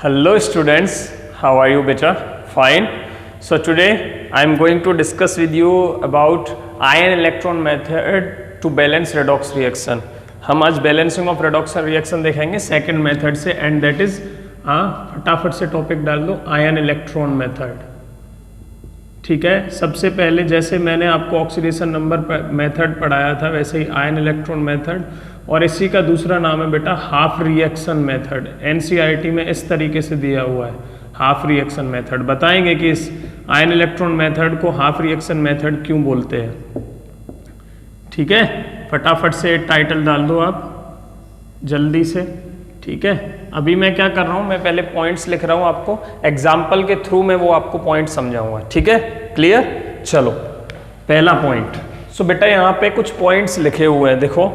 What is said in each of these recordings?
Hello students, how are you beta? Fine. So today I am going to discuss with you about ion electron method to balance redox reaction. हम आज balancing of redox reaction देखेंगे second method से and that is फटाफट से topic डाल दो ion electron method. ठीक है, सबसे पहले जैसे मैंने आपको ऑक्सीडेशन नंबर मेथड पढ़ाया था वैसे ही आयन इलेक्ट्रॉन मेथड, और इसी का दूसरा नाम है बेटा हाफ रिएक्शन मेथड। एनसीईआरटी में इस तरीके से दिया हुआ है हाफ रिएक्शन मेथड। बताएंगे कि इस आयन इलेक्ट्रॉन मेथड को हाफ रिएक्शन मेथड क्यों बोलते हैं। ठीक है, फटाफट से टाइटल डाल दो आप जल्दी से। ठीक है, अभी मैं क्या कर रहा हूं, मैं पहले पॉइंट्स लिख रहा हूं आपको, एग्जाम्पल के थ्रू मैं वो आपको पॉइंट समझाऊंगा। ठीक है, क्लियर। चलो पहला पॉइंट। सो बेटा यहाँ पे कुछ पॉइंट्स लिखे हुए हैं, देखो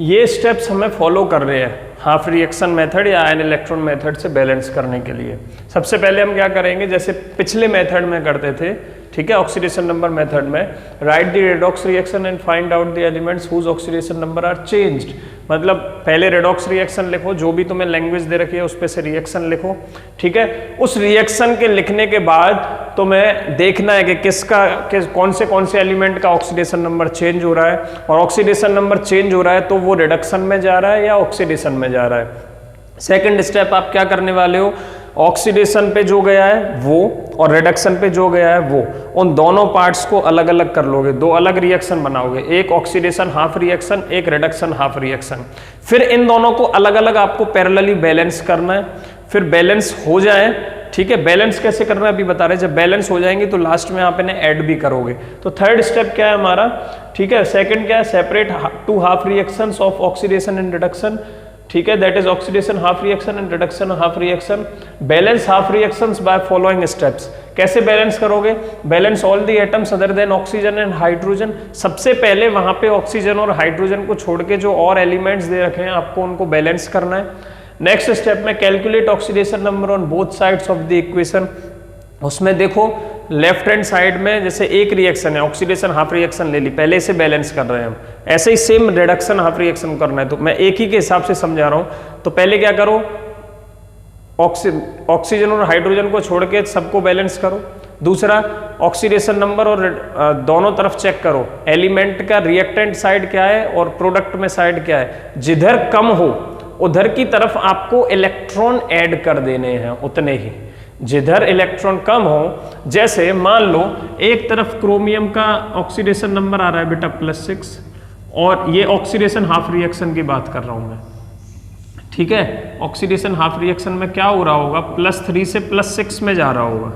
ये स्टेप्स हमें फॉलो कर रहे हैं हाफ रिएक्शन मेथड या आयन इलेक्ट्रॉन मेथड से बैलेंस करने के लिए। सबसे पहले हम क्या करेंगे, जैसे पिछले मेथड में करते थे, ठीक है, ऑक्सीडेशन नंबर मेथड में, write the redox reaction and find out the elements whose oxidation number are changed. मतलब पहले रेडॉक्स रिएक्शन लिखो, जो भी तुम्हें लैंग्वेज दे रखी है उस पे से रिएक्शन लिखो। ठीक है, उस रिएक्शन के लिखने के बाद तुम्हें देखना है कि कौन से एलिमेंट का ऑक्सीडेशन नंबर चेंज हो रहा है, और ऑक्सीडेशन नंबर चेंज हो रहा है तो वो रिडक्शन में जा रहा है या ऑक्सीडेशन में जा रहा है। सेकंड स्टेप आप क्या करने वाले हो, ऑक्सीडेशन पे जो गया है वो और रिडक्शन पे जो गया है वो, उन दोनों पार्ट्स को अलग अलग कर लोगे, दो अलग रिएक्शन बनाओगे, एक ऑक्सीडेशन हाफ रिएक्शन, एक रिडक्शन हाफ रिएक्शन। फिर इन दोनों को अलग अलग आपको पैरेलली बैलेंस करना है। फिर बैलेंस हो जाए, ठीक है, बैलेंस कैसे करना है अभी बता रहे, जब बैलेंस हो जाएंगे तो लास्ट में आप इन्हें ऐड भी करोगे। तो थर्ड स्टेप क्या है हमारा, ठीक है, सेकंड क्या है, separate two half reactions of oxidation and reduction. ठीक है, that is oxidation half reaction and reduction half reaction. Balance half reactions by following steps. कैसे बैलेंस करोगे, balance all the atoms other than oxygen and hydrogen. सबसे पहले वहां पे oxygen और hydrogen को छोड़ के जो और एलिमेंट्स दे रखे हैं आपको उनको बैलेंस करना है। नेक्स्ट स्टेप में calculate oxidation number on both sides of the equation. उसमें देखो लेफ्ट हैंड साइड में जैसे एक रिएक्शन है, ऑक्सीडेशन हाफ रिएक्शन ले ली, पहले से बैलेंस कर रहे हैं हम, ऐसे ही सेम रिडक्शन हाफ रिएक्शन करना है। तो मैं एक ही के हिसाब से समझा रहा हूं। तो पहले क्या करो, ऑक्सीजन और हाइड्रोजन को छोड़ के सबको बैलेंस करो। दूसरा ऑक्सीडेशन नंबर और दोनों तरफ चेक करो, एलिमेंट का रिएक्टेंट साइड क्या है और प्रोडक्ट में साइड क्या है। जिधर कम हो उधर की तरफ आपको इलेक्ट्रॉन ऐड कर देने हैं उतने ही, जिधर इलेक्ट्रॉन कम हो, जैसे मान लो एक तरफ क्रोमियम का ऑक्सीडेशन नंबर आ रहा है बेटा +6, और ये ऑक्सीडेशन हाफ रिएक्शन की बात कर रहा हूं मैं। ठीक है, ऑक्सीडेशन हाफ रिएक्शन में क्या हो रहा होगा, +3 से +6 में जा रहा होगा।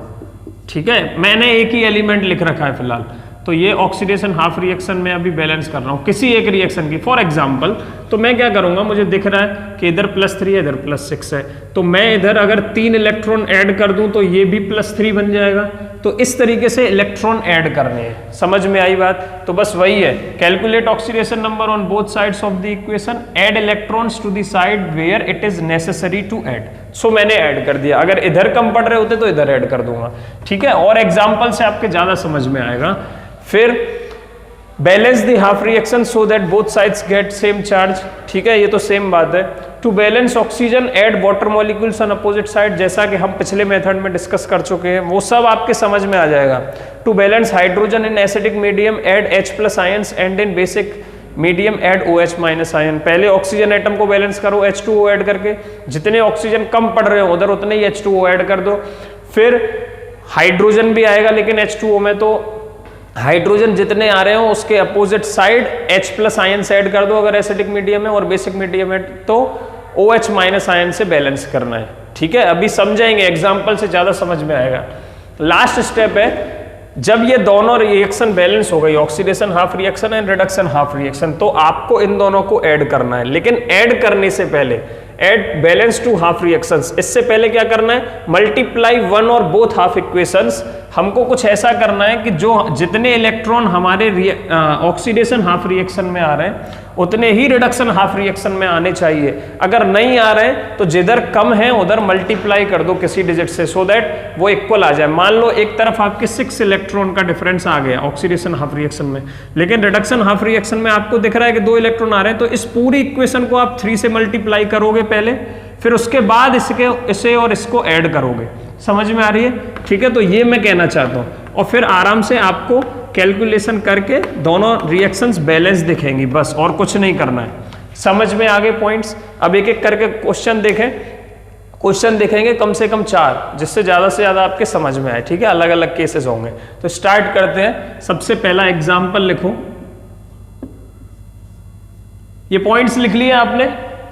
ठीक है, मैंने एक ही एलिमेंट लिख रखा है फिलहाल, तो ये ऑक्सीडेशन हाफ रिएक्शन में अभी बैलेंस कर रहा हूं किसी एक रिएक्शन की। फॉर एग्जांपल तो मैं क्या करूंगा, मुझे दिख रहा है कि इधर +3 है इधर +6 है, तो मैं इधर अगर 3 इलेक्ट्रॉन ऐड कर दूं तो ये भी +3 बन जाएगा। तो इस तरीके से इलेक्ट्रॉन ऐड करने हैं। समझ में आई बात, तो बस वही है, calculate oxidation number on both sides of the equation, add electrons to the side where it is necessary to add. So मैंने ऐड कर दिया, अगर इधर कम पड़ रहे होते तो इधर ऐड कर दूंगा। ठीक है, और एग्जाम्पल से आपके ज्यादा समझ में आएगा। फिर balance the half reaction so that both sides get same charge. ठीक है, ये तो सेम बात है। To balance oxygen add water molecules on opposite side, जैसा कि हम पिछले मेथड में डिस्कस कर चुके हैं, वो सब आपके समझ में आ जाएगा। To balance hydrogen in acidic medium add H+ ions and in basic medium add OH- ion. पहले ऑक्सीजन एटम को बैलेंस करो H2O ऐड करके, जितने ऑक्सीजन कम पड़ रहे हो उधर उतने ही H2O ऐड कर दो। फिर हाइड्रोजन भी आएगा, लेकिन H2O में तो हाइड्रोजन जितने आ रहे हो उसके अपोजिट साइड H+ आयन से ऐड कर दो अगर एसिडिक मीडियम है, और बेसिक मीडियम है तो OH- आयन से बैलेंस करना है। ठीक है, अभी समझाएंगे, एग्जाम्पल से ज्यादा समझ में आएगा। लास्ट स्टेप है, जब ये दोनों रिएक्शन बैलेंस हो गई, oxidation half reaction and reduction half reaction, तो आपको इन दोनों को ऐड करना है। लेकिन ऐड करने से पहले add balance two half reactions, इससे पहले क्या करना है, मल्टीप्लाई वन और बोथ हाफ इक्वेशंस। हमको कुछ ऐसा करना है कि जो जितने इलेक्ट्रॉन हमारे ऑक्सीडेशन हाफ रिएक्शन में आ रहे हैं उतने ही रिडक्शन हाफ रिएक्शन में आने चाहिए। अगर नहीं आ रहे तो जिधर कम है उधर मल्टीप्लाई कर दो किसी डिजिट से, सो दैट वो इक्वल आ जाए। मान लो एक तरफ आपके 6 इलेक्ट्रॉन का डिफरेंस आ गया ऑक्सीडेशन हाफ रिएक्शन में, लेकिन रिडक्शन हाफ रिएक्शन में आपको दिख रहा है कि 2 इलेक्ट्रॉन आ रहे हैं, तो इस पूरी इक्वेशन को आप 3 से मल्टीप्लाई करोगे पहले, फिर उसके बाद इसे और इसको ऐड करोगे। समझ में आ रही है? ठीक है, तो ये मैं कहना चाहता हूँ। और फिर आराम से आपको कैलकुलेशन करके दोनों रिएक्शंस बैलेंस दिखेंगी, बस और कुछ नहीं करना है। समझ में आ गए पॉइंट्स? अब एक एक करके क्वेश्चन देखें। क्वेश्चन देखेंगे कम से कम 4, जिससे ज़्यादा से ज़्यादा आपके समझ में आए। ठीक है, अलग अलग केसेस होंगे। तो स्टार्ट करते हैं। सबसे पहला एग्जाम्पल लिखो। ये पॉइंट्स लिख लिए आपने?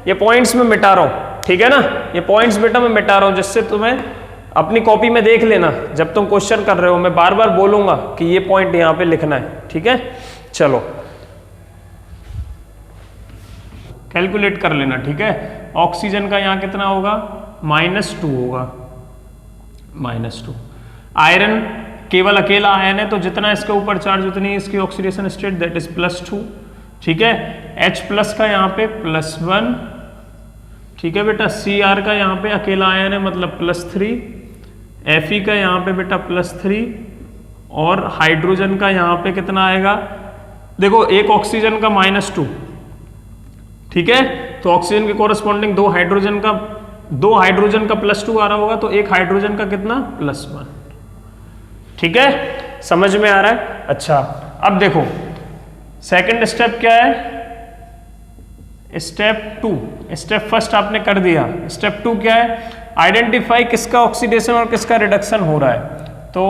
ये पॉइंट्स में मिटा रहा हूं, ठीक है ना? ये पॉइंट्स बेटा मैं मिटा रहा हूं, जिससे तुम्हें अपनी कॉपी में देख लेना जब तुम क्वेश्चन कर रहे हो। मैं बार बार बोलूंगा कि ये पॉइंट यहां पे लिखना है, ठीक है? चलो कैलकुलेट कर लेना, ठीक है? ऑक्सीजन का यहां कितना होगा? -2 होगा, -2। आयरन केवल अकेला आयन है, तो जितना इसके ऊपर चार्ज उतनी है इसकी ऑक्सीडेशन स्टेट, दैट इज +2, ठीक है? H+ का यहाँ पे +1, ठीक है बेटा? Cr का यहाँ पे अकेला आयन है, मतलब +3, Fe का यहाँ पे बेटा +3, और हाइड्रोजन का यहाँ पे कितना आएगा? देखो एक ऑक्सीजन का -2, ठीक है? तो ऑक्सीजन के कोरस्पॉन्डिंग दो हाइड्रोजन का +2 आ रहा होगा, तो एक हाइड्रोजन का कितना? +1, ठीक है? समझ में आ रहा है? अच्छा, अब देखो सेकंड स्टेप क्या है? स्टेप 2। स्टेप फर्स्ट आपने कर दिया, स्टेप 2 क्या है? आइडेंटिफाई किसका ऑक्सीडेशन और किसका रिडक्शन हो रहा है। तो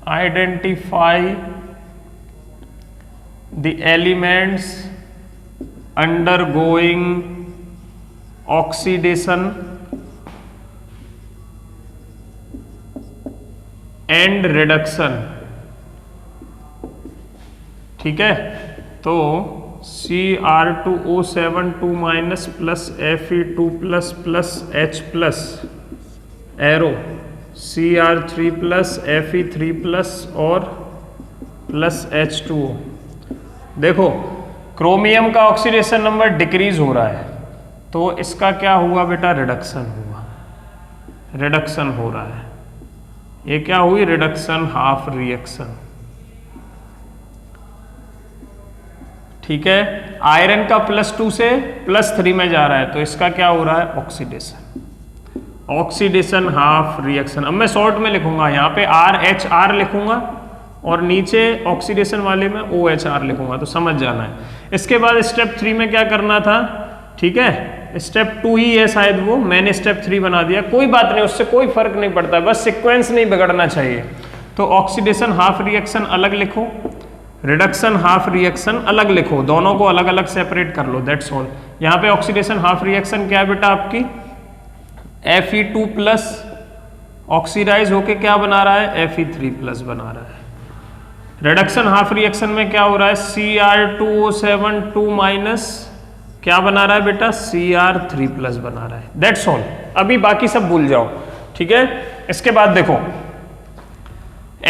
identify the elements undergoing oxidation and reduction, ठीक है? तो Cr2O7 2- plus Fe2+ H+ arrow, Cr3+ Fe3+ और +H2O। देखो क्रोमियम का ऑक्सीडेशन नंबर डिक्रीज हो रहा है, तो इसका क्या हुआ बेटा? रिडक्शन हुआ, रिडक्शन हो रहा है। ये क्या हुई? रिडक्शन हाफ रिएक्शन, ठीक है? आयरन का +2 से +3 में जा रहा है, तो इसका क्या हो रहा है? Oxidation, oxidation half reaction. अब मैं शॉर्ट में लिखूंगा, यहाँ पे RHR लिखूंगा और नीचे ऑक्सीडेशन वाले में OHR लिखूंगा, तो समझ जाना है। इसके बाद स्टेप 3 में क्या करना था? ठीक है, स्टेप 2 ही है शायद, वो मैंने स्टेप 3 बना दिया, कोई बात नहीं, उससे कोई फर्क नहीं पड़ता, बस सिक्वेंस नहीं बिगड़ना चाहिए। तो ऑक्सीडेशन हाफ रिएक्शन अलग लिखो, रिडक्शन हाफ रिएक्शन अलग लिखो, दोनों को अलग अलग सेपरेट कर लो, दैट्स ऑल। यहाँ पे ऑक्सीडेशन हाफ रिएक्शन क्या है बेटा? आपकी Fe2+ ऑक्सीडाइज होके क्या बना रहा है? Fe3+ बना रहा है। रिडक्शन हाफ रिएक्शन में क्या हो रहा है? Cr2O7 2- क्या बना रहा है बेटा? Cr3+ बना रहा है, दैट्स ऑल। अभी बाकी सब भूल जाओ, ठीक है? इसके बाद देखो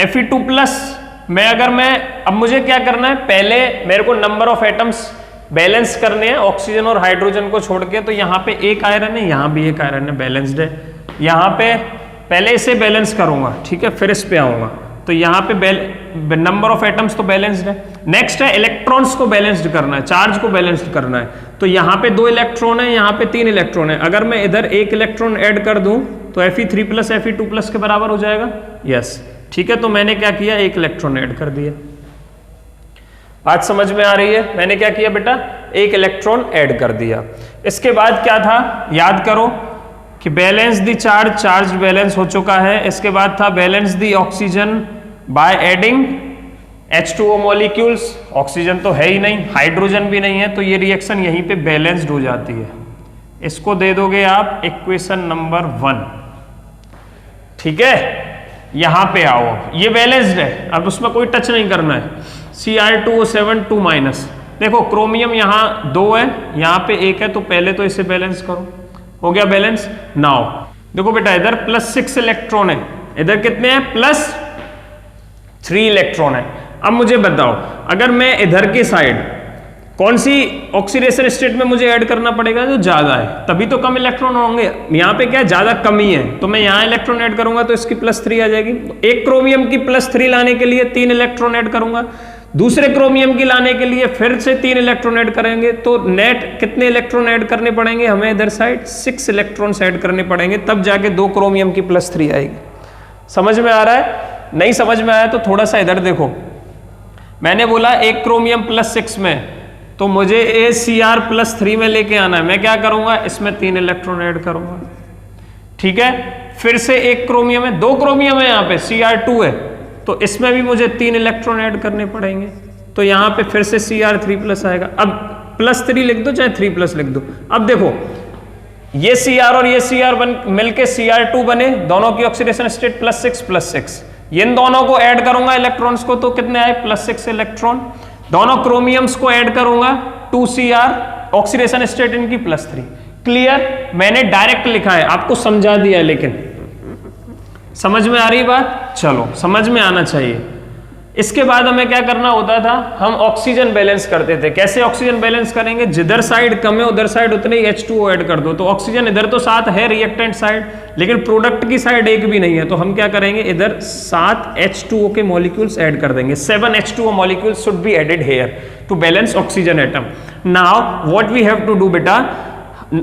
Fe2+ में अब मुझे क्या करना है? पहले मेरे को नंबर ऑफ एटम्स बैलेंस करने हैं ऑक्सीजन और हाइड्रोजन को छोड़ के। तो यहाँ पे एक आयरन है, यहाँ भी एक आयरन है, बैलेंस्ड है। यहाँ पे पहले इसे बैलेंस करूंगा, ठीक है? फिर इस पे आऊंगा। तो यहाँ पे नंबर ऑफ एटम्स तो बैलेंस्ड है। नेक्स्ट है इलेक्ट्रॉन्स को बैलेंस्ड करना है, चार्ज को बैलेंस्ड करना है। तो यहाँ पे 2 इलेक्ट्रॉन है, यहाँ पे 3 इलेक्ट्रॉन है। अगर मैं इधर एक इलेक्ट्रॉन ऐड कर दूं तो Fe3+ Fe2+ के बराबर हो जाएगा, यस, ठीक है? तो मैंने क्या किया? एक इलेक्ट्रॉन ऐड कर दिया। बात समझ में आ रही है? मैंने क्या किया बेटा? एक इलेक्ट्रॉन ऐड कर दिया। इसके बाद क्या था? याद करो कि balance the charge, charge balance हो चुका है। इसके बाद था balance the oxygen by adding H2O molecules. Oxygen तो है ही नहीं, हाइड्रोजन भी नहीं है, तो ये रिएक्शन यहीं पे बैलेंस्ड हो जाती है। इसको दे दोगे आप इक्वेशन नंबर 1, ठीक है? यहां पे आओ, ये बैलेंस्ड है, अब उसमें कोई टच नहीं करना है। Cr2O7 2-। देखो क्रोमियम यहाँ 2 है, यहाँ पे 1 है, तो पहले तो इसे बैलेंस करो, हो गया बैलेंस। नाउ देखो बेटा इधर +6 इलेक्ट्रॉन है, इधर कितने हैं? +3 इलेक्ट्रॉन है। अब मुझे बताओ, अगर मैं इधर की साइड कौन सी ऑक्सीडेशन स्टेट में मुझे ऐड करना पड़ेगा? जो ज्यादा है, तभी तो कम इलेक्ट्रॉन होंगे। यहाँ पे क्या ज्यादा कमी है, तो मैं यहाँ इलेक्ट्रॉन ऐड करूंगा तो इसकी +3 आ जाएगी। एक क्रोमियम की +3 लाने के लिए 3 इलेक्ट्रॉन ऐड करूंगा, दूसरे क्रोमियम की लाने के लिए फिर से 3 इलेक्ट्रॉन ऐड करेंगे, तो नेट कितने इलेक्ट्रॉन ऐड करने पड़ेंगे हमें इधर साइड? 6 इलेक्ट्रॉन्स ऐड करने पड़ेंगे, तब जाके 2 क्रोमियम की +3 आएगी। समझ में आ रहा है? नहीं समझ में आया तो थोड़ा सा इधर देखो, मैंने बोला 1 क्रोमियम +6 में, तो मुझे ACr +3 में लेके आना है। मैं क्या करूंगा, इसमें 3 इलेक्ट्रॉन ऐड करूंगा, ठीक है। फिर से 1 क्रोमियम है, 2 क्रोमियम है यहाँ पे, Cr2 है, तो इसमें भी मुझे 3 इलेक्ट्रॉन ऐड करने पड़ेंगे, तो यहाँ पे फिर से Cr3+ आएगा। अब +3 लिख दो चाहे 3+ लिख दो। अब देखो ये Cr और ये Cr मिलके Cr2 बने, दोनों की ऑक्सीडेशन स्टेट +6+6, इन दोनों को ऐड करूंगा इलेक्ट्रॉन्स को, तो कितने आए? +6 इलेक्ट्रॉन। दोनों क्रोमियम्स को ऐड करूंगा 2Cr, ऑक्सीडेशन स्टेट इनकी +3। क्लियर? मैंने डायरेक्ट लिखा है, आपको समझा दिया, लेकिन समझ में आ रही बात? चलो, समझ में आना चाहिए। इसके बाद हमें क्या करना होता था, हम ऑक्सीजन बैलेंस करते थे। कैसे ऑक्सीजन बैलेंस करेंगे? जिधर साइड कम है उधर साइड उतने ही H2O ऐड कर दो, तो ऑक्सीजन इधर तो 7 है रिएक्टेंट साइड, लेकिन प्रोडक्ट की साइड एक भी नहीं है, तो हम क्या करेंगे, इधर 7 H2O के मॉलिक्यूल्स ऐड कर देंगे। 7 H2O molecules should be added here to balance oxygen atom. Now what we have to do बेटा,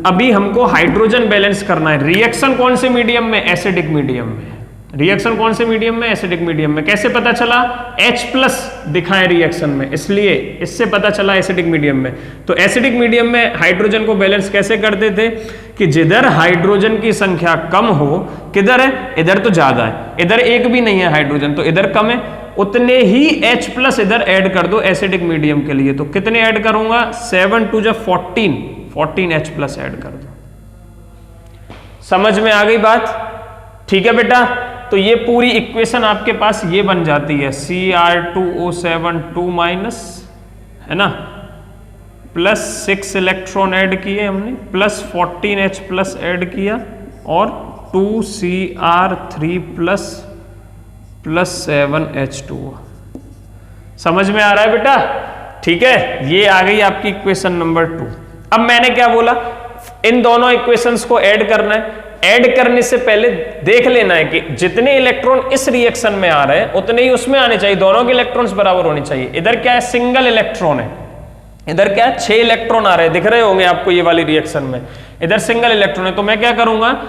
अभी हमको हाइड्रोजन बैलेंस करना है। रिएक्शन कौन से मीडियम में? एसिडिक मीडियम में। रिएक्शन कौन से मीडियम में? एसिडिक मीडियम में। कैसे पता चला? H+ दिखा है रिएक्शन में, इसलिए इससे पता चला एसिडिक मीडियम में। तो एसिडिक मीडियम में हाइड्रोजन को बैलेंस कैसे करते थे कि जिधर हाइड्रोजन की संख्या कम हो, किधर है? इधर तो ज्यादा है, इधर एक भी नहीं है हाइड्रोजन, तो इधर कम है, उतने ही H+ इधर ऐड कर दो एसिडिक मीडियम के लिए। तो कितने ऐड करूंगा? 7 × 14 H+ ऐड कर दो। समझ में आ गई बात? ठीक है बेटा, तो ये पूरी इक्वेशन आपके पास ये बन जाती है, Cr2O7 2- है ना, +6 इलेक्ट्रॉन ऐड किए हमने, +14 H+ ऐड किया, और 2Cr3+ +7 H2O। समझ में आ रहा है बेटा? ठीक है, ये आ गई आपकी इक्वेशन नंबर 2। अब मैंने क्या बोला, इन दोनों इक्वेशंस को ऐड करना है। ऐड करने से पहले देख लेना है कि जितने इलेक्ट्रॉन इस रिएक्शन में आ रहे हैं उतने ही उसमें आने चाहिए, दोनों के इलेक्ट्रॉन्स बराबर होने चाहिए। इधर क्या है? सिंगल इलेक्ट्रॉन है, इधर क्या है? 6 इलेक्ट्रॉन आ रहे हैं, दिख रहे होंगे आपको ये वाली रिएक्शन में, इधर सिंगल इलेक्ट्रॉन है। तो मैं क्या करूंगा,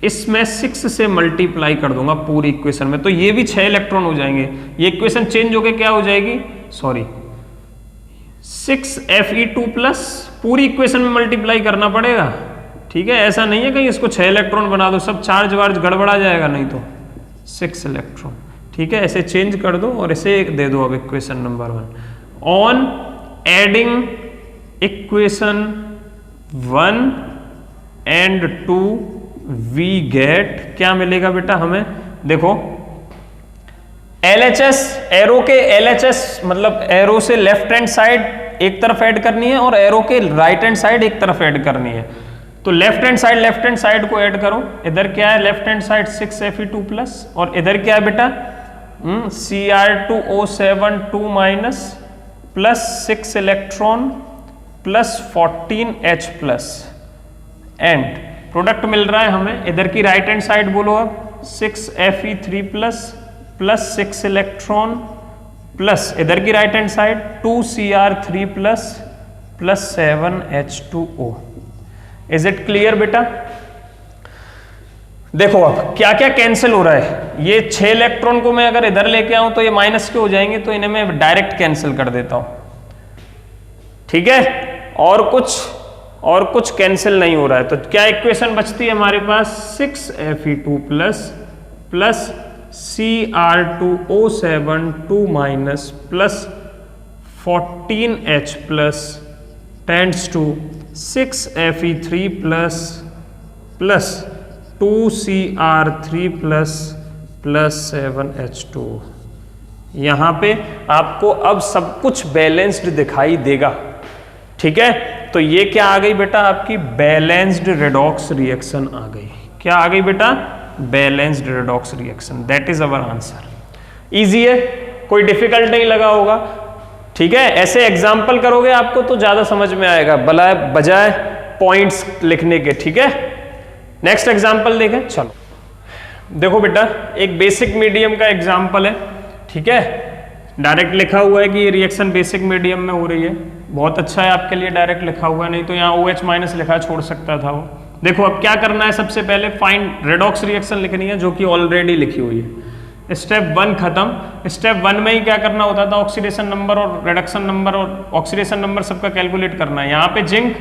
इसमें 6 से मल्टीप्लाई कर दूंगा पूरी इक्वेशन में, तो ये भी 6 इलेक्ट्रॉन हो जाएंगे। ये इक्वेशन चेंज होकर क्या हो जाएगी, सॉरी 6Fe2+, पूरी इक्वेशन में मल्टीप्लाई करना पड़ेगा, ठीक है। ऐसा नहीं है कहीं इसको 6 इलेक्ट्रॉन बना दो, सब चार्ज वार्ज गड़बड़ा जाएगा, नहीं तो 6 इलेक्ट्रॉन, ठीक है। ऐसे चेंज कर दो और इसे एक दे दो अब equation number 1। On adding equation 1 and 2 we get, क्या मिलेगा बेटा हमें? देखो LHS, एरो के LHS मतलब एरो से लेफ्ट हैंड साइड एक तरफ ऐड करनी है और एरो के राइट हैंड साइड एक तरफ ऐड करनी है। तो लेफ्ट हैंड साइड को ऐड करो। इधर क्या है? लेफ्ट हैंड साइड 6Fe2+, और इधर क्या है बेटा? Cr2O7 2- +6 electron +14 H+, and product मिल रहा है हमें। इधर की राइट हैंड साइड बोलो अब, 6Fe3+ +6 इलेक्ट्रॉन प्लस इधर की right hand side 2Cr3+ +7 H2O। Is it clear बेटा? देखो अब क्या क्या कैंसिल हो रहा है। ये 6 इलेक्ट्रॉन को मैं अगर इधर लेके आऊं तो ये माइनस के हो जाएंगे, तो इन्हें मैं डायरेक्ट कैंसिल कर देता हूं, ठीक है। और कुछ कैंसिल नहीं हो रहा है, तो क्या इक्वेशन बचती है हमारे पास? 6Fe2+ Cr2O7 2- +14H+ tends to 6Fe3+ +2Cr3+ +7H2। यहां पे आपको अब सब कुछ बैलेंस्ड दिखाई देगा, ठीक है। तो ये क्या आ गई बेटा? आपकी बैलेंस्ड रेडॉक्स रिएक्शन आ गई। क्या आ गई बेटा? Balanced redox reaction. That is our answer. Easy है, कोई डिफिकल्ट नहीं लगा होगा, ठीक है। ऐसे एग्जाम्पल करोगे आपको तो ज्यादा समझ में आएगा बजाय पॉइंट्स लिखने के, ठीक है। नेक्स्ट एग्जाम्पल देखें। चलो देखो बेटा, एक बेसिक मीडियम का एग्जाम्पल है, ठीक है। डायरेक्ट लिखा हुआ है कि ये रिएक्शन बेसिक मीडियम में हो रही है, बहुत अच्छा है आपके लिए डायरेक्ट लिखा हुआ है, नहीं तो यहाँ OH माइनस लिखा छोड़ सकता था वो। देखो अब क्या करना है, सबसे पहले फाइंड रेडॉक्स रिएक्शन लिखनी है जो कि ऑलरेडी लिखी हुई है। स्टेप 1 खत्म। स्टेप 1 में ही क्या करना होता था, ऑक्सीडेशन नंबर और रिडक्शन नंबर और ऑक्सीडेशन नंबर सबका कैलकुलेट करना है। यहाँ पे जिंक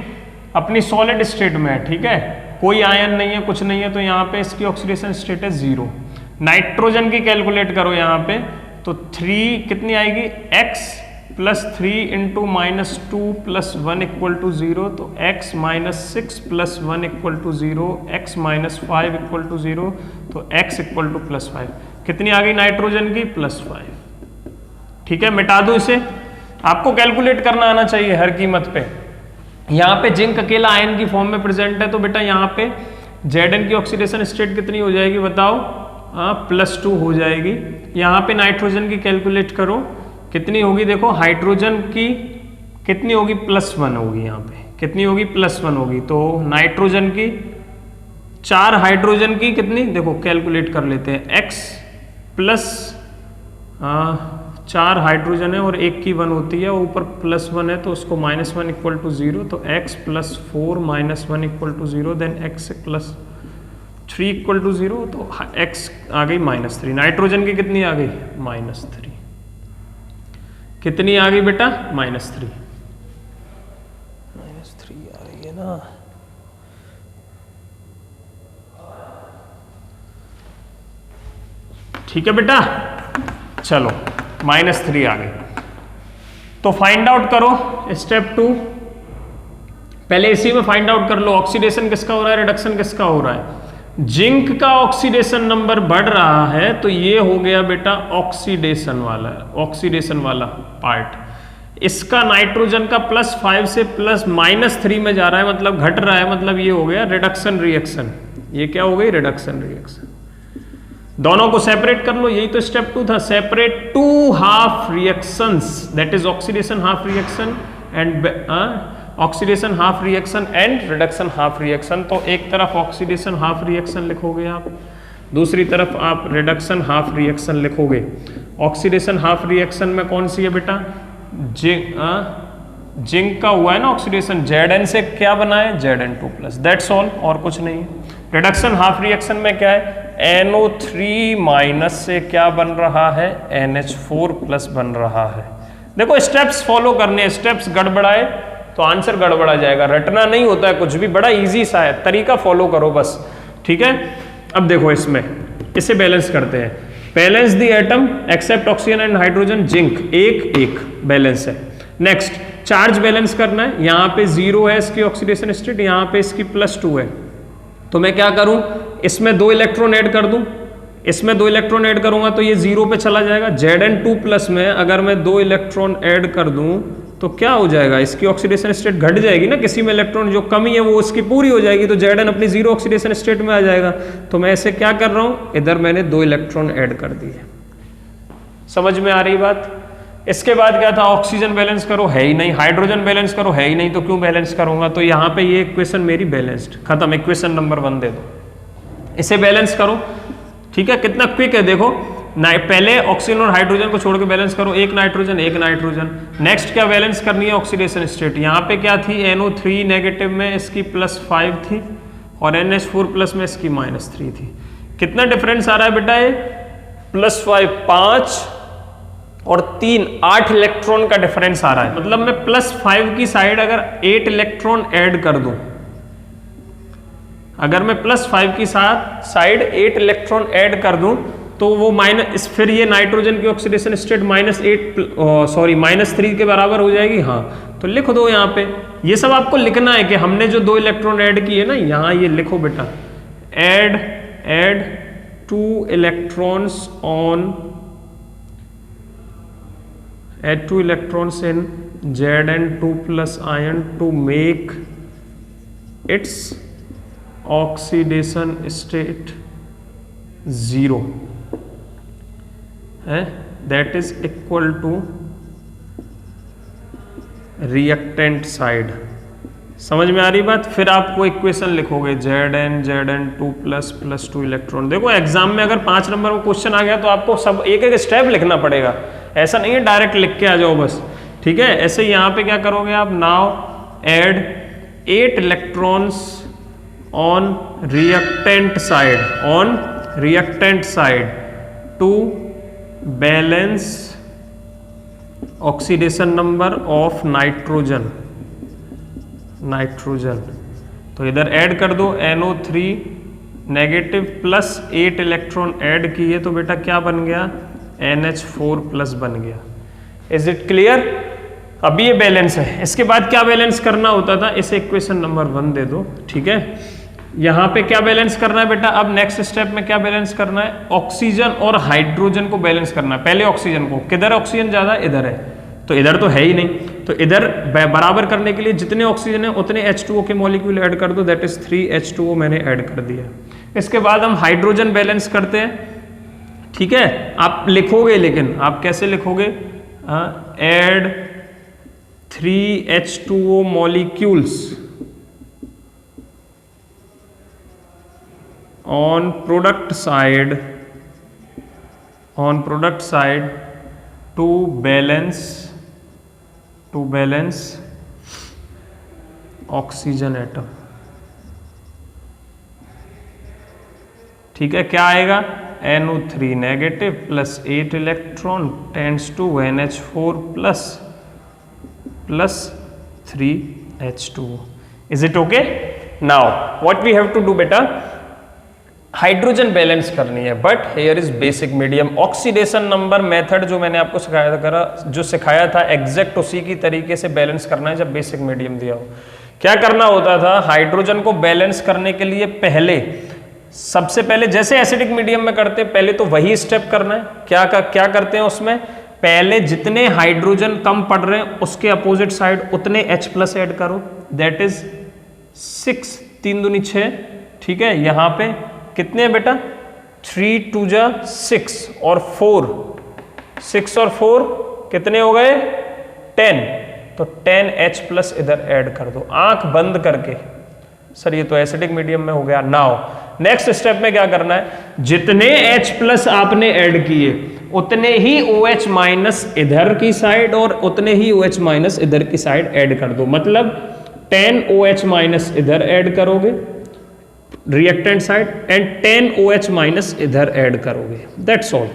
अपनी सॉलिड स्टेट में है, ठीक है, कोई आयन नहीं है, कुछ नहीं है, तो यहाँ पे इसकी ऑक्सीडेशन स्टेट है 0। नाइट्रोजन की कैलकुलेट करो यहाँ पे, तो 3 कितनी आएगी, x plus 3 into -2 plus 1 equal to 0, तो x minus 6 plus 1 equal to 0, x minus 5 equal to 0, तो x इक्वल टू +5। कितनी आ गई नाइट्रोजन की, +5। ठीक है, मिटा दो इसे, आपको कैलकुलेट करना आना चाहिए हर कीमत पे। यहाँ पे जिंक अकेला आयन की फॉर्म में प्रेजेंट है, तो बेटा यहाँ पे Zn की ऑक्सीडेशन स्टेट कितनी हो जाएगी बताओ, +2 हो जाएगी। यहाँ पे नाइट्रोजन की कैलकुलेट करो, कितनी होगी, देखो हाइड्रोजन की कितनी होगी, +1 होगी, यहाँ पे कितनी होगी, +1 होगी। तो नाइट्रोजन की 4 हाइड्रोजन की कितनी, देखो कैलकुलेट कर लेते हैं, x प्लस 4 हाइड्रोजन है और 1 की 1 होती है, ऊपर +1 है तो उसको -1 इक्वल टू 0, तो x plus 4 minus 1 equal to 0, then x plus 3 equal to 0, तो x आ गई -3। नाइट्रोजन की कितनी आ गई, -3। कितनी आ गई बेटा, -3 आ रही है ना। ठीक है बेटा, चलो -3 आ गई। तो फाइंड आउट करो स्टेप 2, पहले इसी में फाइंड आउट कर लो ऑक्सीडेशन किसका हो रहा है, रिडक्शन किसका हो रहा है। जिंक का ऑक्सीडेशन नंबर बढ़ रहा है तो ये हो गया बेटा ऑक्सीडेशन वाला पार्ट। इसका नाइट्रोजन का +5 से -3 में जा रहा है, मतलब घट रहा है, मतलब ये हो गया रिडक्शन रिएक्शन। ये क्या हो गई, रिडक्शन रिएक्शन। दोनों को सेपरेट कर लो, यही तो स्टेप 2 था, separate 2 half reactions, that is oxidation half reaction and oxidation half reaction and reduction half reaction. तो एक तरफ ऑक्सीडेशन हाफ रिएक्शन लिखोगे आप, दूसरी तरफ आप रिडक्शन हाफ रिएक्शन लिखोगे। ऑक्सीडेशन हाफ रिएक्शन में कौन सी है बेटा, जिंक का हुआ है ना ऑक्सीडेशन, Zn से क्या बना है, Zn2+, दैट्स ऑल, और कुछ नहीं। रिडक्शन हाफ रिएक्शन में क्या है, NO3 माइनस से क्या बन रहा है, NH4+ बन रहा है। देखो स्टेप्स फॉलो करने, स्टेप्स गड़बड़ाए तो आंसर गड़बड़ा जाएगा, रटना नहीं होता है कुछ भी, बड़ा इजी सा है, तरीका फॉलो करो बस। ठीक है, अब देखो इसमें इसे बैलेंस करते हैं। Balance the atom except oxygen and hydrogen, zinc 1 balance है। नेक्स्ट चार्ज बैलेंस करना है, यहाँ पे 0 है इसकी ऑक्सीडेशन स्टेट, यहाँ पे इसकी +2 है, तो मैं क्या करूं, इसमें 2 इलेक्ट्रॉन ऐड कर दूं, इसमें 2 इलेक्ट्रॉन ऐड करूंगा तो ये 0 पे चला जाएगा। Zn2+ में अगर मैं 2 इलेक्ट्रॉन ऐड कर दूं तो क्या हो जाएगा, इसकी ऑक्सीडेशन स्टेट घट जाएगी ना, किसी में इलेक्ट्रॉन जो कमी है वो उसकी पूरी हो जाएगी, तो Zn अपनी 0 ऑक्सीडेशन स्टेट में आ जाएगा। तो मैं ऐसे क्या कर रहा हूं, इधर मैंने 2 इलेक्ट्रॉन ऐड कर दिए। समझ में आ रही बात। इसके बाद क्या था, ऑक्सीजन बैलेंस करो, है ही नहीं, हाइड्रोजन बैलेंस करो, है ही नहीं, तो क्यों बैलेंस करूंगा। तो यहाँ पे ये इक्वेशन मेरी बैलेंस्ड, खत्म, इक्वेशन नंबर 1 दे दो, इसे बैलेंस करो। ठीक है, कितना क्विक है देखो, पहले ऑक्सीजन और हाइड्रोजन को छोड़ के बैलेंस करो, 1 नाइट्रोजन 1 नाइट्रोजन। नेक्स्ट क्या बैलेंस करनी है, ऑक्सीडेशन स्टेट। यहाँ पे क्या थी, NO3 नेगेटिव में इसकी +5 थी और NH4+ में इसकी -3 थी। कितना डिफरेंस आ रहा है बेटा, ये +5 5 और 3 8 इलेक्ट्रॉन का डिफरेंस आ रहा है। मतलब मैं +5 की साइड अगर 8 इलेक्ट्रॉन ऐड कर दूं, अगर मैं +5 की साइड 8 इलेक्ट्रॉन ऐड कर दूं तो वो माइनस, फिर ये नाइट्रोजन की ऑक्सीडेशन स्टेट -3 के बराबर हो जाएगी। हाँ, तो लिख दो यहाँ पे, ये सब आपको लिखना है कि हमने जो 2 इलेक्ट्रॉन ऐड किए ना, यहाँ ये लिखो बेटा, add 2 electrons add 2 electrons in Zn2+ ion to make its oxidation state 0 है, that is equal to reactant side। समझ में आ रही बात। फिर आपको इक्वेशन लिखोगे Zn2+ +2 इलेक्ट्रॉन। देखो एग्जाम में अगर 5 नंबर में क्वेश्चन आ गया तो आपको सब एक एक स्टेप लिखना पड़ेगा, ऐसा नहीं है डायरेक्ट लिख के आ जाओ बस, ठीक है। ऐसे यहाँ पे क्या करोगे आप, now add 8 electrons on reactant side to balance oxidation number of nitrogen. तो इधर ऐड कर दो NO3 negative plus 8 electron add किए तो बेटा क्या बन गया, NH4 प्लस बन गया। Is it clear? अभी ये बैलेंस है। इसके बाद क्या बैलेंस करना होता था, इसे इक्वेशन नंबर 1 दे दो, ठीक है। यहाँ पे क्या बैलेंस करना है बेटा, अब नेक्स्ट स्टेप में क्या बैलेंस करना है, ऑक्सीजन और हाइड्रोजन को बैलेंस करना है। पहले ऑक्सीजन को, किधर ऑक्सीजन ज्यादा, इधर है, तो इधर तो है ही नहीं, तो इधर बराबर करने के लिए जितने ऑक्सीजन है उतने H2O के मॉलिक्यूल ऐड कर दो, दैट इज 3H2O मैंने ऐड कर दिया। इसके बाद हम हाइड्रोजन बैलेंस करते हैं, ठीक है। आप लिखोगे, लेकिन आप कैसे लिखोगे, add 3H2O molecules on product side to balance oxygen atom, ठीक है। क्या आएगा, NO3 negative plus 8 electron tends to NH4 plus 3H2O। Is it okay? Now what we have to do बेटा, हाइड्रोजन बैलेंस करनी है, but here is basic medium. Oxidation number method जो मैंने आपको सिखाया था एग्जैक्ट उसी की तरीके से बैलेंस करना है जब बेसिक मीडियम दिया हो। क्या करना होता था, हाइड्रोजन को बैलेंस करने के लिए सबसे पहले जैसे एसिडिक मीडियम में करते, पहले तो वही स्टेप करना है। क्या करते हैं उसमें, पहले जितने हाइड्रोजन कम पड़ रहे हैं उसके अपोजिट साइड उतने H+ ऐड करो, दैट इज 6, 3 दूनी 6, ठीक है। यहां पे कितने हैं बेटा, 3 2 जा 6 और 4 कितने हो गए, 10, तो 10H+ इधर ऐड कर दो आंख बंद करके। सर ये तो एसिडिक मीडियम में हो गया। नाउ नेक्स्ट स्टेप में क्या करना है, जितने H+ आपने ऐड किए उतने ही OH- इधर की साइड और उतने ही OH- इधर की साइड ऐड कर दो, मतलब 10 OH- इधर ऐड करोगे रिएक्टेंट साइड एंड 10 OH- इधर ऐड करोगे, दैट्स ऑल,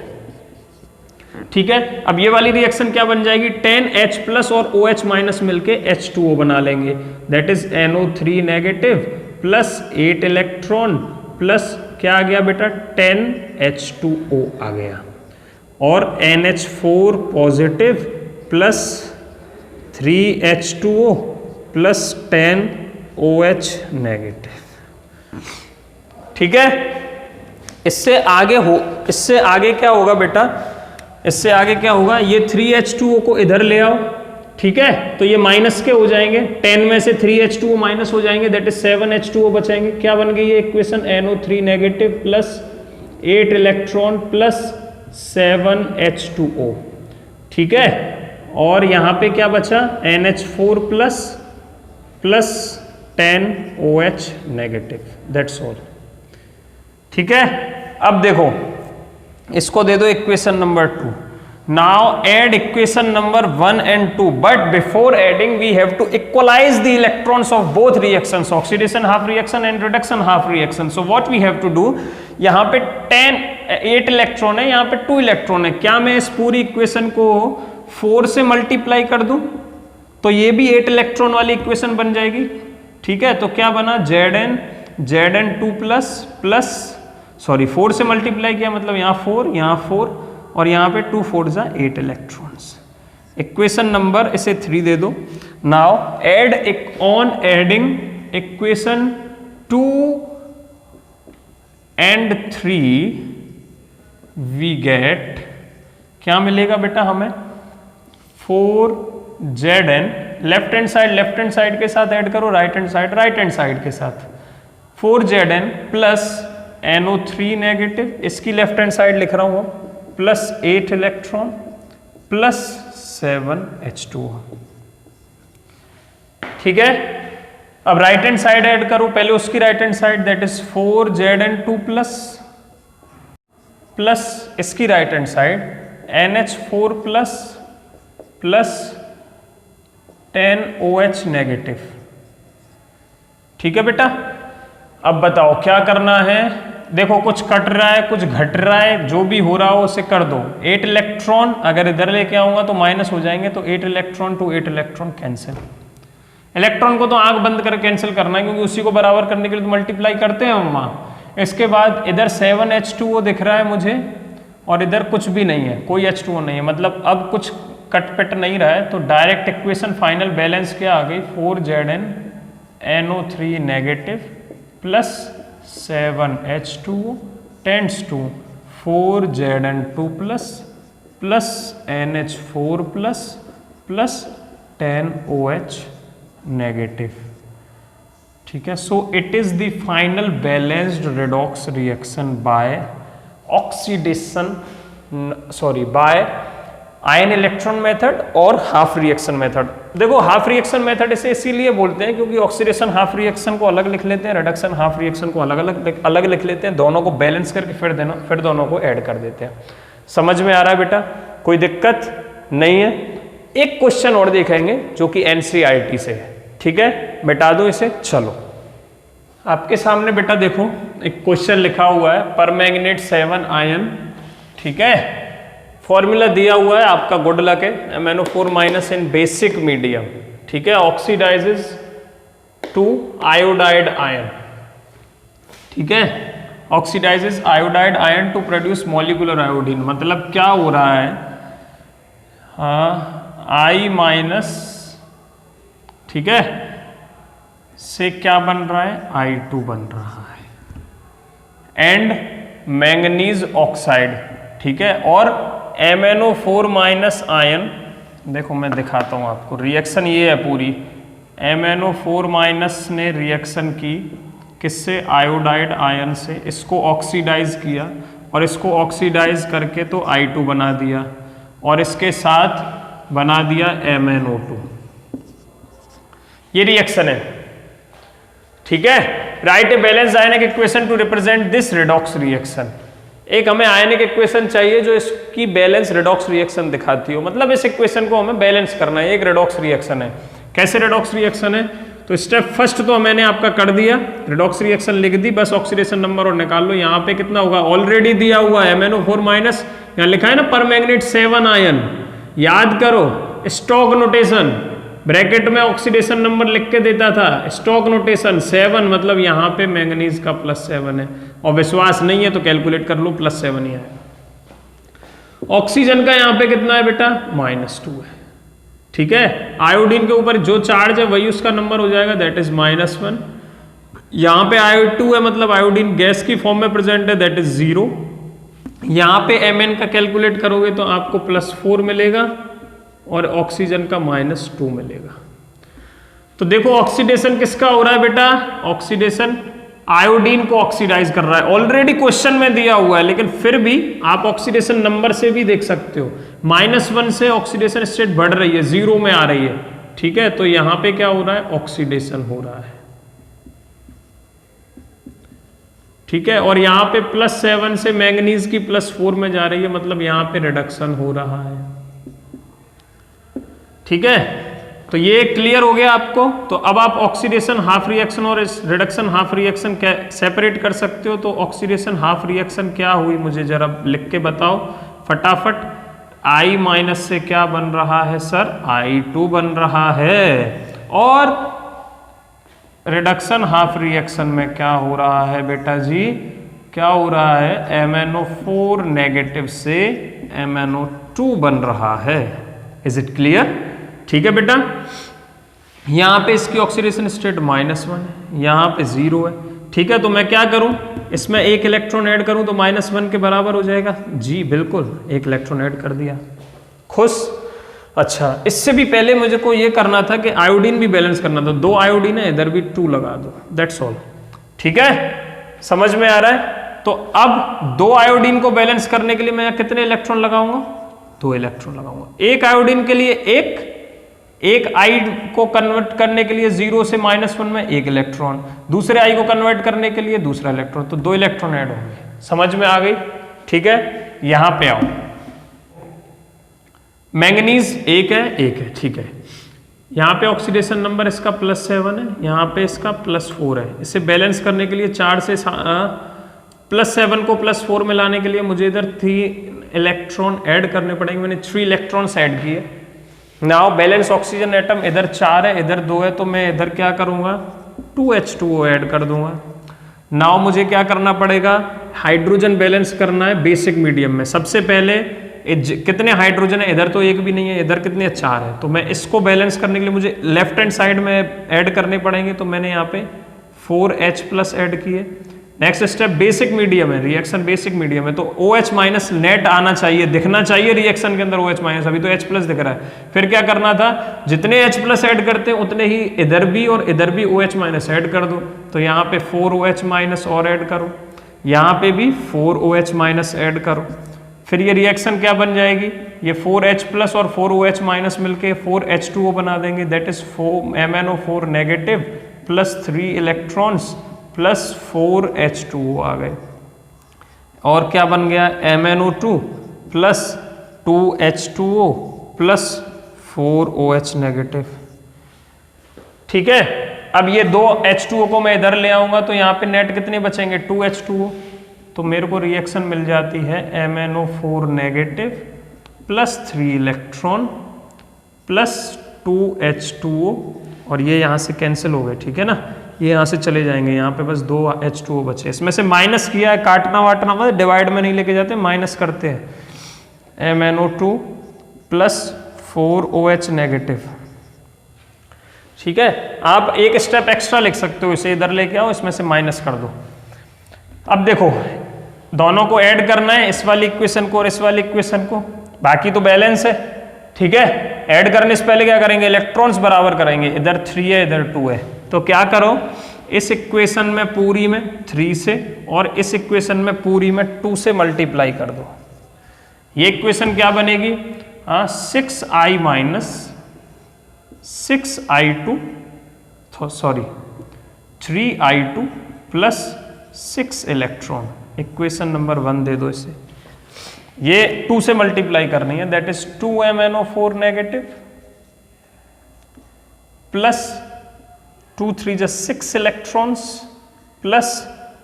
ठीक है। अब ये वाली रिएक्शन क्या बन जाएगी, 10H+ और OH- मिलके H2O बना लेंगे, that is NO3 negative plus 8 electron plus क्या आ गया बेटा, 10H2O आ गया, और NH4 positive plus 3H2O plus 10OH negative, ठीक है। इससे आगे क्या होगा बेटा, इससे आगे क्या होगा, ये 3H2O को इधर ले आओ, ठीक है, तो ये माइनस के हो जाएंगे, 10 में से 3H2O माइनस हो जाएंगे, दैट इज 7H2O बचाएंगे। क्या बन गई ये equation, NO3 negative plus 8 electron plus 7H2O, ठीक है। और यहां पे क्या बचा, NH4 plus 10OH negative, that's all, ठीक है। अब देखो इसको दे दो equation number 2। Now add equation number 1 and 2, but before adding we have to equalize the electrons of both reactions, oxidation half reaction and reduction half reaction. So what we have to do, यहाँ पे 8 electron है, यहाँ पे 2 electron है, क्या मैं इस पूरी इक्वेशन को 4 से मल्टीप्लाई कर दूं तो ये भी 8 इलेक्ट्रॉन वाली इक्वेशन बन जाएगी, ठीक है। तो क्या बना, Zn2 प्लस 4 से मल्टीप्लाई किया, मतलब यहाँ 4 और यहाँ पे 2 4 जा 8 इलेक्ट्रॉन्स। इक्वेशन नंबर इसे 3 दे दो। Now on adding equation 2 and 3 we get, क्या मिलेगा बेटा हमें, 4Zn, लेफ्ट हैंड साइड के साथ ऐड करो, राइट हैंड साइड के साथ, 4Zn प्लस NO3 नेगेटिव, इसकी लेफ्ट हैंड साइड लिख रहा हूं प्लस 8 इलेक्ट्रॉन प्लस 7H2O, ठीक है। अब राइट हैंड साइड ऐड करो, पहले उसकी right hand side, that is 4Zn2 plus इसकी right hand side NH4 plus plus 10OH negative. ठीक है बेटा, अब बताओ क्या करना है। देखो कुछ कट रहा है, कुछ घट रहा है, जो भी हो रहा हो उसे कर दो। 8 इलेक्ट्रॉन अगर इधर लेके आऊंगा तो माइनस हो जाएंगे, तो 8 electron to 8 electron cancel. Electron को तो आंख बंद कर कैंसिल करना है, क्योंकि उसी को बराबर करने के लिए तो मल्टीप्लाई करते हैं हम वहाँ। इसके बाद इधर 7H2O दिख रहा है मुझे, और इधर कुछ भी नहीं है, कोई H2O नहीं है, मतलब अब कुछ कटपिट नहीं रहा है। तो डायरेक्ट इक्वेशन फाइनल बैलेंस क्या आ गई, 4ZnNO3 negative plus 7H2O tends to 4Zn2 plus NH4 plus 10OH negative. ठीक है, so it is the final balanced redox reaction by oxidation, sorry by ion electron method और half reaction method. देखो half reaction method इसे इसीलिए बोलते हैं क्योंकि oxidation half reaction को अलग लिख लेते हैं, रिडक्शन हाफ रिएक्शन को अलग लिख लेते हैं, दोनों को बैलेंस करके फिर दोनों को ऐड कर देते हैं। समझ में आ रहा है बेटा, कोई दिक्कत नहीं है। एक क्वेश्चन और देखेंगे जो कि एनसीईआरटी से है। ठीक है, मिटा दो इसे। चलो आपके सामने बेटा देखो एक क्वेश्चन लिखा हुआ है, परमैंगनेट 7 आयन। ठीक है, फॉर्मूला दिया हुआ है आपका, गुड लक है, MnO4 माइनस इन बेसिक मीडियम। ठीक है, ऑक्सीडाइजेज टू आयोडाइड आयन। ठीक है, oxidizes iodide ion to produce molecular iodine. मतलब क्या हो रहा है, I माइनस, ठीक है, से क्या बन रहा है, I2 बन रहा है, एंड मैंगनीज ऑक्साइड। ठीक है, और MnO4 माइनस आयन, देखो मैं दिखाता हूं आपको, रिएक्शन ये है पूरी। MnO4 माइनस ने रिएक्शन की किससे, आयोडाइड आयन से, इसको ऑक्सीडाइज किया और इसको ऑक्सीडाइज करके तो I2 बना दिया, और इसके साथ बना दिया MnO2। ये रिएक्शन है। ठीक है, right a balance ionic equation two represent this redox reaction. एक हमें आयनिक इक्वेशन चाहिए जो इसकी बैलेंस रेडॉक्स रिएक्शन दिखाती हो, मतलब इस इक्वेशन को हमें बैलेंस करना है। एक रेडॉक्स रिएक्शन है, कैसे रेडॉक्स रिएक्शन है, तो स्टेप फर्स्ट तो मैंने आपका कर दिया, रेडॉक्स रिएक्शन लिख दी, बस ऑक्सीडेशन नंबर और निकाल लो। यहाँ पे कितना होगा, ऑलरेडी दिया हुआ है MnO4 माइनस, यहाँ लिखा है ना परमैंगनेट 7 आयन, याद करो स्टॉक नोटेशन, ब्रैकेट में ऑक्सीडेशन नंबर लिख के देता था, स्टॉक नोटेशन 7, मतलब यहाँ पे मैंगनीज का +7 है, और विश्वास नहीं है तो कैलकुलेट कर लो, +7 ही है। ऑक्सीजन का यहाँ पे कितना है बेटा, -2 है। ठीक है, आयोडीन के ऊपर जो चार्ज है वही उसका नंबर हो जाएगा, दैट इज -1। यहाँ पे I2 है, मतलब आयोडीन गैस की फॉर्म में प्रेजेंट है, दैट इज 0। यहाँ पे Mn का कैलकुलेट करोगे तो आपको +4 मिलेगा और ऑक्सीजन का -2 मिलेगा। तो देखो ऑक्सीडेशन किसका हो रहा है बेटा, ऑक्सीडेशन आयोडीन को ऑक्सीडाइज कर रहा है, ऑलरेडी क्वेश्चन में दिया हुआ है, लेकिन फिर भी आप ऑक्सीडेशन नंबर से भी देख सकते हो, -1 से ऑक्सीडेशन स्टेट बढ़ रही है, 0 में आ रही है। ठीक है, तो यहां पे क्या हो रहा है, ऑक्सीडेशन हो रहा है। ठीक है, और यहाँ पे +7 से मैंगनीज की +4 में जा रही है, मतलब यहाँ पे रिडक्शन हो रहा है। ठीक है, तो ये क्लियर हो गया आपको। तो अब आप ऑक्सीडेशन हाफ रिएक्शन और रिडक्शन हाफ रिएक्शन सेपरेट कर सकते हो। तो ऑक्सीडेशन हाफ रिएक्शन क्या हुई, मुझे जरा लिख के बताओ फटाफट। I माइनस से क्या बन रहा है सर, I2 बन रहा है, और रिडक्शन हाफ रिएक्शन में क्या हो रहा है बेटा जी, क्या हो रहा है, MnO4 नेगेटिव से MnO2 बन रहा है। Is it clear? ठीक है बेटा, यहाँ पे इसकी ऑक्सीडेशन स्टेट -1 है, यहाँ पे 0 है। ठीक है, तो मैं क्या करूं, इसमें एक इलेक्ट्रॉन ऐड करूं तो -1 के बराबर हो जाएगा। जी बिल्कुल, एक इलेक्ट्रॉन ऐड कर दिया, खुश। अच्छा, इससे भी पहले मुझे को ये करना था कि आयोडीन भी बैलेंस करना था, 2 आयोडीन है, इधर भी 2 लगा दो, दैट्स ऑल। ठीक है, समझ में आ रहा है? तो अब 2 आयोडीन को बैलेंस करने के लिए मैं कितने इलेक्ट्रॉन लगाऊंगा, 2 इलेक्ट्रॉन लगाऊंगा। एक आयोडीन के लिए एक आई को कन्वर्ट करने के लिए 0 से -1 में 1 इलेक्ट्रॉन, दूसरे आई को कन्वर्ट करने के लिए दूसरा इलेक्ट्रॉन, तो 2 इलेक्ट्रॉन ऐड होंगे। समझ में आ गई? ठीक है, यहां पे आओ। मैंगनीज एक है, ठीक है। यहाँ पे ऑक्सीडेशन नंबर इसका +7 है, यहाँ पे इसका +4 है। इसे बैलेंस करने के लिए 4 से +7 को +4 में लाने के लिए मुझे इधर 3 इलेक्ट्रॉन ऐड करने पड़ेंगे। मैंने 3 इलेक्ट्रॉन्स ऐड किए। नाउ बैलेंस ऑक्सीजन एटम इधर 4 है, इधर 2 है, तो मैं इधर क्या करूँगा 2H2O ऐड कर दूंगा। नाउ मुझे क्या करना पड़ेगा, हाइड्रोजन बैलेंस करना है बेसिक मीडियम में। सबसे पहले कितने हाइड्रोजन है, इधर तो एक भी नहीं है, इधर कितने 4 है, तो मैं इसको बैलेंस करने के लिए मुझे लेफ्ट हैंड साइड में ऐड करने पड़ेंगे। तो मैंने यहाँ पे 4H+ ऐड किए। नेक्स्ट स्टेप बेसिक मीडियम है, रिएक्शन बेसिक मीडियम है, तो OH- नेट आना चाहिए, दिखना चाहिए रिएक्शन के अंदर OH-, अभी तो H+ दिख रहा है। फिर क्या करना था, जितने H+ ऐड करते हैं उतने ही इधर भी और इधर भी OH- ऐड कर दो। तो यहाँ पे 4OH- और ऐड करो, यहाँ पे भी 4OH- ऐड करो। फिर ये रिएक्शन क्या बन जाएगी, ये 4H+ और 4OH- मिलके 4H2O बना देंगे, that is 4MnO4 negative plus 3 electrons plus 4H2O आ गए। और क्या बन गया, MnO2 plus 2H2O plus 4OH negative. ठीक है, अब ये 2 H2O को मैं इधर ले आऊंगा तो यहाँ पे नेट कितने बचेंगे 2H2O, तो मेरे को रिएक्शन मिल जाती है MnO4 negative plus 3 electron plus 2H2O, और ये यहाँ से कैंसिल हो गए, ठीक है ना, ये यहाँ से चले जाएंगे, यहाँ पे बस 2 H2O बचे। इसमें से माइनस किया है, काटना वाटना मतलब डिवाइड में नहीं लेके जाते, माइनस करते हैं। MnO2 plus 4OH negative. ठीक है, आप एक स्टेप एक्स्ट्रा लिख सकते हो, इसे इधर लेके आओ, इसमें से माइनस कर दो। अब देखो दोनों को ऐड करना है, इस वाली इक्वेशन को और इस वाली इक्वेशन को, बाकी तो बैलेंस है। ठीक है, ऐड करने से पहले क्या करेंगे, इलेक्ट्रॉन्स बराबर करेंगे, इधर 3 है इधर 2 है, तो क्या करो इस इक्वेशन में पूरी में 3 से और इस इक्वेशन में पूरी में 2 से मल्टीप्लाई कर दो। ये इक्वेशन क्या बनेगी, 6i minus 6i2 sorry 3i2 plus 6 electron, equation number 1 दे दो इसे। ये 2 से मल्टीप्लाई करनी है, that is 2MnO4 negative plus 2 3 जा 6 इलेक्ट्रॉन्स प्लस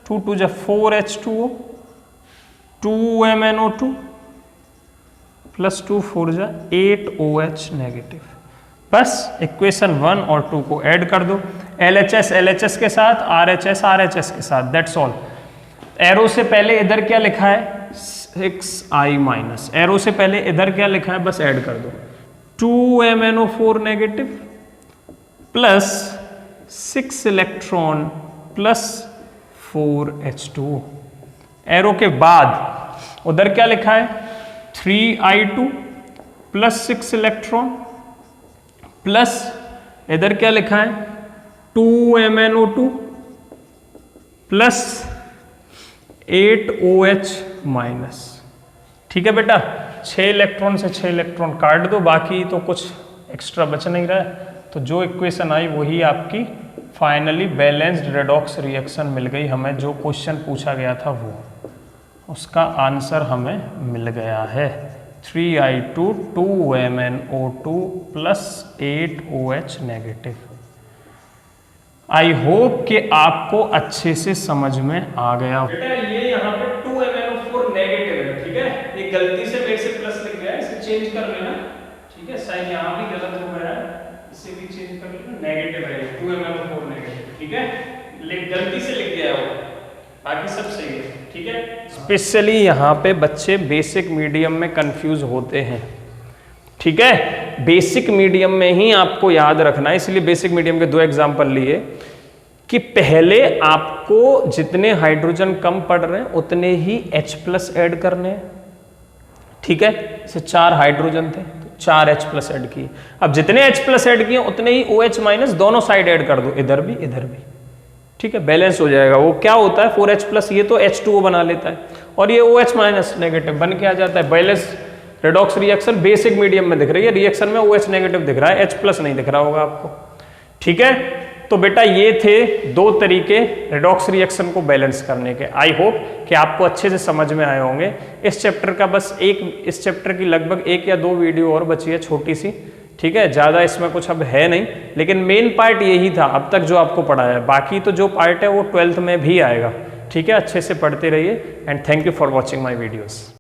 2 2 जा 4H2O 2MnO2 प्लस 2 4 जा 8OH नेगेटिव। बस इक्वेशन 1 और 2 को ऐड कर दो, LHS LHS के साथ, RHS RHS के साथ, दैट्स ऑल। एरो से पहले इधर क्या लिखा है 6i माइनस, एरो से पहले इधर क्या लिखा है बस ऐड कर दो, 2MnO4 negative plus 6 electron plus 4H2O। Arrow के बाद उधर क्या लिखा है 3i2 प्लस 6 इलेक्ट्रॉन प्लस इधर क्या लिखा है 2MnO2 प्लस 8OH माइनस। ठीक है बेटा, 6 इलेक्ट्रॉन से 6 इलेक्ट्रॉन काट दो, बाकी तो कुछ एक्स्ट्रा बच नहीं रहा है। तो जो इक्वेशन आई वही आपकी फाइनली बैलेंस्ड रेडॉक्स रिएक्शन मिल गई हमें, जो क्वेश्चन पूछा गया था वो, उसका आंसर हमें मिल गया है 3i2 2MnO2 plus 8OH negative. I hope कि आपको अच्छे से समझ में आ गया। बेटा ये यहाँ पे 2MnO4 नेगेटिव है, ठीक है, ये गलती से मेरे से प्लस लिख गया है, इसे चेंज कर लेना। ठीक है, साइन यहाँ भी गलत हो गया है, इसे भी चेंज कर लेना, नेगेटिव है 2MnO4 नेगेटिव। ठीक है, गलती से लिख गया हो, बाकी सब सही है। ठीक है, स्पेशली यहाँ पे बच्चे बेसिक मीडियम में कंफ्यूज होते हैं। ठीक है, बेसिक मीडियम में ही आपको याद रखना है, इसलिए बेसिक मीडियम के 2 एग्जांपल लिए कि पहले आपको जितने हाइड्रोजन कम पड़ रहे हैं उतने ही H+ ऐड करने हैं। ठीक है, जैसे 4 हाइड्रोजन थे तो 4 H+ ऐड किए, अब जितने H+ ऐड किए उतने ही OH- दोनों साइड ऐड कर दो, इधर भी इधर भी। ठीक है, बैलेंस हो जाएगा। वो क्या होता है 4H+, ये तो H2O बना लेता है और ये OH- नेगेटिव बन के आ जाता है। Balance redox reaction basic medium में दिख रही है, रिएक्शन में OH नेगेटिव दिख रहा है, H+ नहीं दिख रहा होगा आपको। ठीक है, तो बेटा ये थे दो तरीके रेडॉक्स रिएक्शन को बैलेंस करने के। आई होप कि आपको अच्छे से समझ में आए होंगे। इस चैप्टर का बस इस चैप्टर की लगभग 1 या 2 वीडियो और बची है छोटी सी, ठीक है, ज़्यादा इसमें कुछ अब है नहीं, लेकिन मेन पार्ट यही था अब तक जो आपको पढ़ाया है। बाकी तो जो पार्ट है वो 12th में भी आएगा, ठीक है। अच्छे से पढ़ते रहिए and thank you for watching my videos.